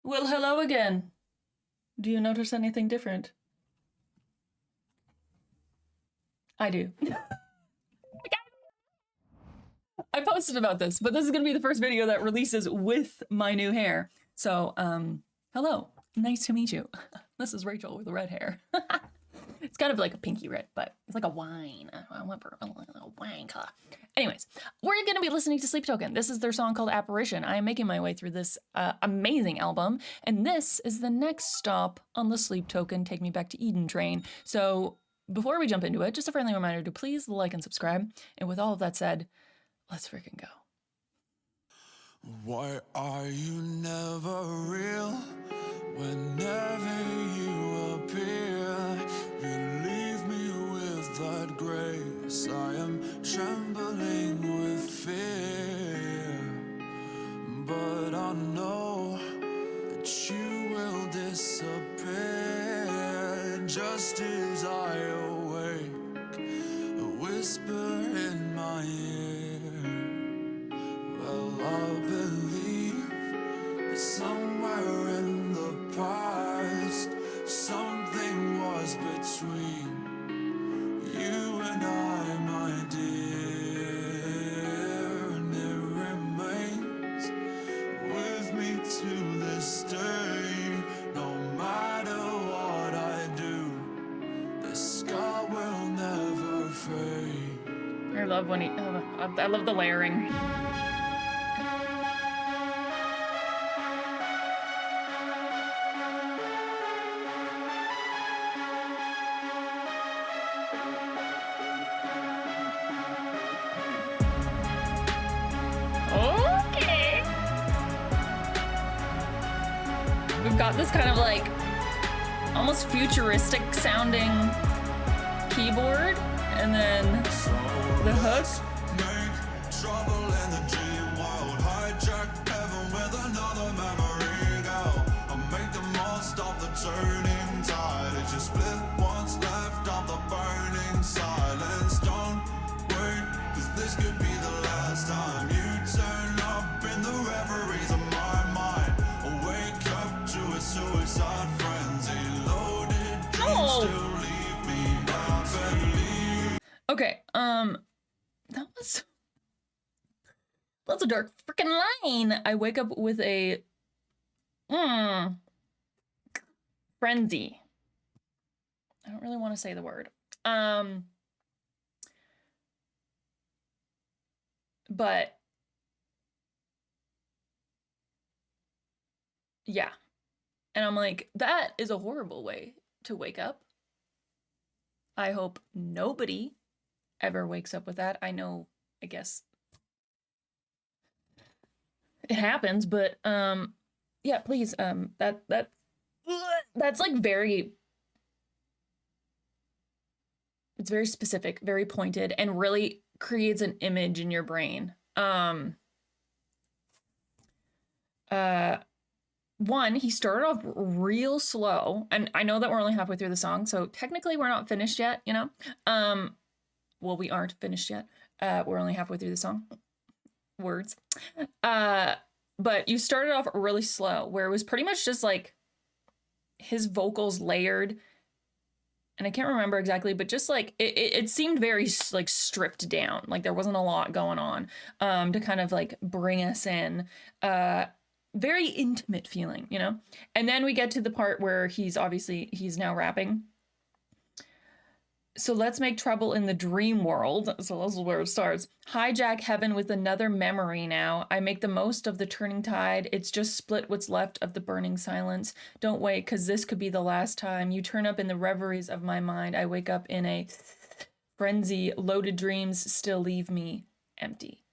Well, hello again. Do you notice anything different? I do. I posted about this, but this is gonna be the first video that releases with my new hair. So, hello. Nice to meet you. This is Rachel with the red hair. It's kind of like a pinky red, but it's like a wine. I went for a wine color. Anyways, we're going to be listening to Sleep Token. This is their song called Apparition. I am making my way through this amazing album, and this is the next stop on the Sleep Token Take Me Back to Eden train. So before we jump into it, just a friendly reminder to please like and subscribe. And with all of that said, let's freaking go. Why are you never real? Whenever you appear, you leave me with that grace. I am trembling with fear, but I know that you will disappear just as I awake, a whisper in my ear. Well, I believe that somewhere in the past something was between you and I, my dear, and it remains with me to this day. No matter what I do, this scar will never fade. I love when I love the layering. Okay. We've got this kind of like almost futuristic sounding keyboard, and then the hook. Make trouble in the dream world, hijack heaven with another memory go. I'll make the most of the turning tide. It's just split what's left of the burning silence. Don't wait, cause this could be the last time you turn up in the reveries of my mind. Or wake up to a suicide frenzy. Loaded dreams still leave me not believe. Okay, that's a dark freaking line. I wake up with a frenzy. I don't really want to say the word. But yeah. And I'm like, that is a horrible way to wake up. I hope nobody ever wakes up with that. I know, I guess it happens, but yeah, please, that's like very, it's very specific, very pointed, and really creates an image in your brain. One, he started off real slow, and I know that we're only halfway through the song, so technically we're not finished yet, you know? Well, we aren't finished yet. We're only halfway through the song. Words. But you started off really slow, where it was pretty much just like his vocals layered, and I can't remember exactly, but just like it seemed very like stripped down, like there wasn't a lot going on to kind of like bring us in. Very intimate feeling, you know? And then we get to the part where he's now rapping. So let's make trouble in the dream world. So this is where it starts. Hijack heaven with another memory now. I make the most of the turning tide. It's just split what's left of the burning silence. Don't wait, because this could be the last time. You turn up in the reveries of my mind. I wake up in a frenzy. Loaded dreams still leave me empty.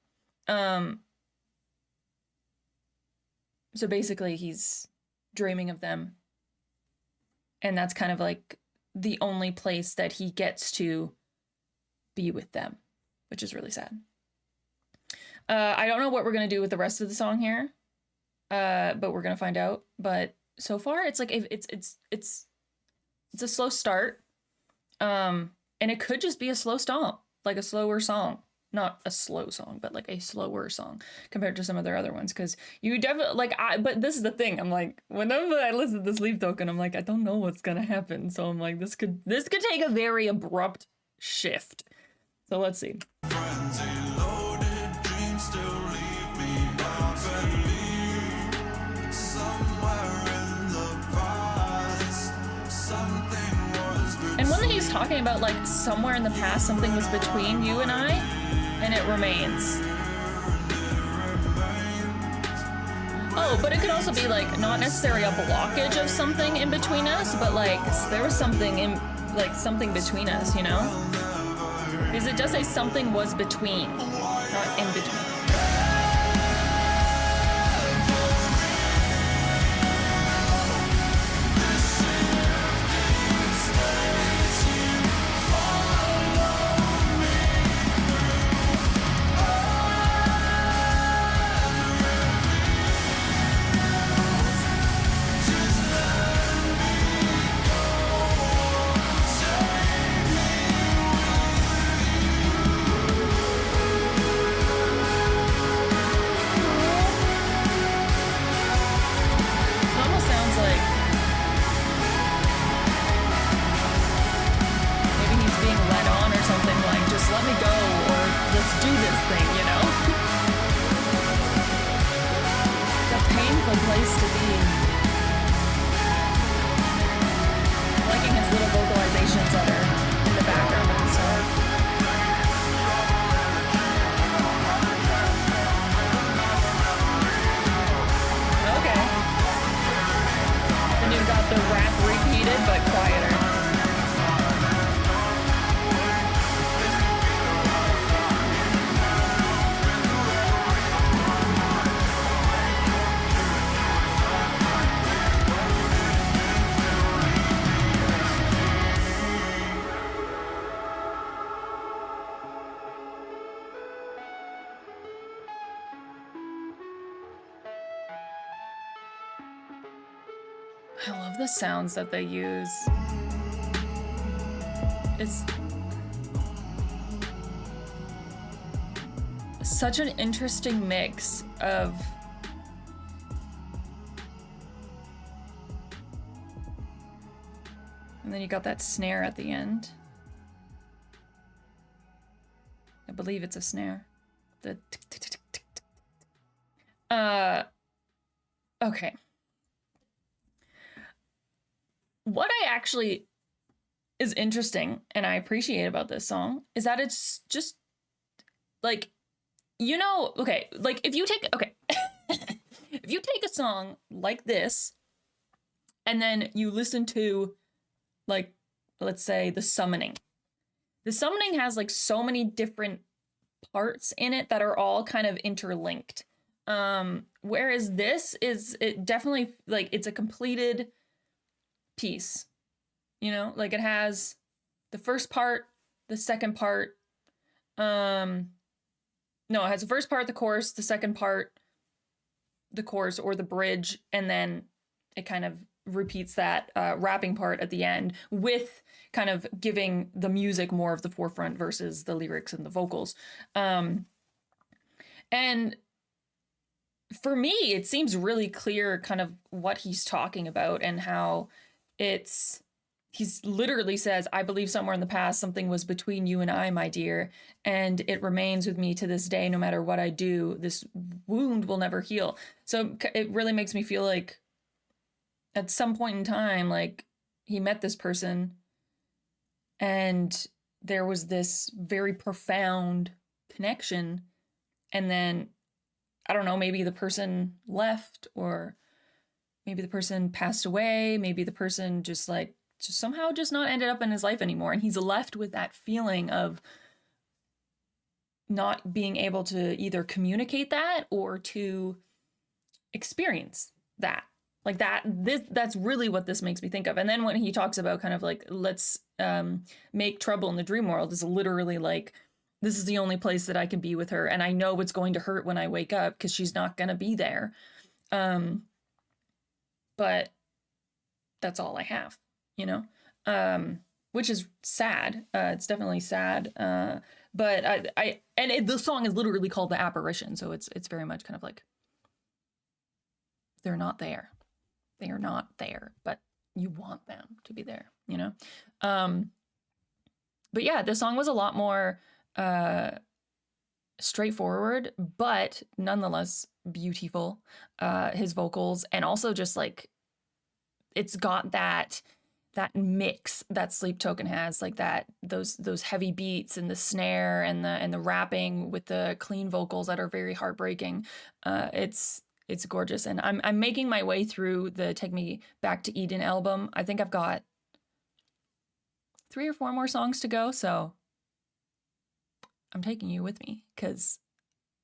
So basically he's dreaming of them. And that's kind of like the only place that he gets to be with them, which is really sad. I don't know what we're gonna do with the rest of the song here, but we're gonna find out. But so far, it's like it's a slow start, and it could just be a slow stomp, like a slower song, not a slow song, but like a slower song compared to some of their other ones. Because you definitely like but this is the thing. I'm like, whenever I listen to Sleep Token, I'm like, I don't know what's gonna happen. So I'm like, this could take a very abrupt shift. So let's see. Frenzy loaded dreams still leave me. I believe somewhere in the past something was between. And when he's talking about like somewhere in the past something was between you and I, and it remains. Oh, but it could also be like not necessarily a blockage of something in between us, but like there was something in like something between us, you know? Because it does say something was between, not in between. Let me go, or let's do this thing, you know? It's a painful place to be. Liking his little vocalizations that are in the background of the song. Okay. Then you've got the rap repeated, but quieter. I love the sounds that they use. It's such an interesting mix of and then you got that snare at the end. I believe it's a snare. The tick, tick, tick, tick, tick. Okay. What I actually is interesting and I appreciate about this song is that it's just like, you know, okay, like if you take, okay, if you take a song like this and then you listen to like, let's say the summoning has like so many different parts in it that are all kind of interlinked. Whereas this is, it definitely like, it's a completed piece, you know, like it has the first part, the second part, no, it has the first part, the chorus, the second part, the chorus or the bridge, and then it kind of repeats that rapping part at the end with kind of giving the music more of the forefront versus the lyrics and the vocals. And for me, it seems really clear kind of what he's talking about and how he's literally says, I believe somewhere in the past something was between you and I, my dear, and it remains with me to this day. No matter what I do, this wound will never heal. So it really makes me feel like at some point in time, like he met this person and there was this very profound connection. And then, I don't know, maybe the person left, or maybe the person passed away. Maybe the person just somehow just not ended up in his life anymore. And he's left with that feeling of not being able to either communicate that or to experience that. Like that's really what this makes me think of. And then when he talks about kind of like, let's make trouble in the dream world, is literally like, this is the only place that I can be with her. And I know it's going to hurt when I wake up because she's not going to be there. But that's all I have, you know, which is sad. It's definitely sad But the song is literally called The Apparition, so it's very much kind of like they're not there. They are not there, but you want them to be there, you know? But yeah, the song was a lot more straightforward, but nonetheless beautiful. His vocals, and also just like it's got that mix that Sleep Token has, like that those heavy beats and the snare and the rapping with the clean vocals that are very heartbreaking. It's gorgeous, and I'm making my way through the Take Me Back to Eden album. I think I've got 3 or 4 more songs to go, so I'm taking you with me because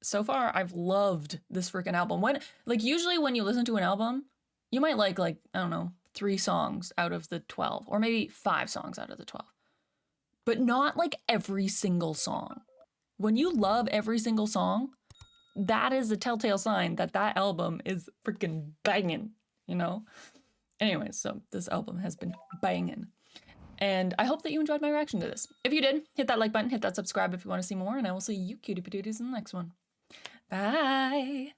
so far I've loved this freaking album. Usually when you listen to an album, you might like I don't know, 3 songs out of the 12, or maybe 5 songs out of the 12, but not like every single song. When you love every single song, that is a telltale sign that album is freaking banging, you know? Anyways, so this album has been banging. And I hope that you enjoyed my reaction to this. If you did, hit that like button, hit that subscribe if you want to see more, and I will see you cutie patooties in the next one. Bye!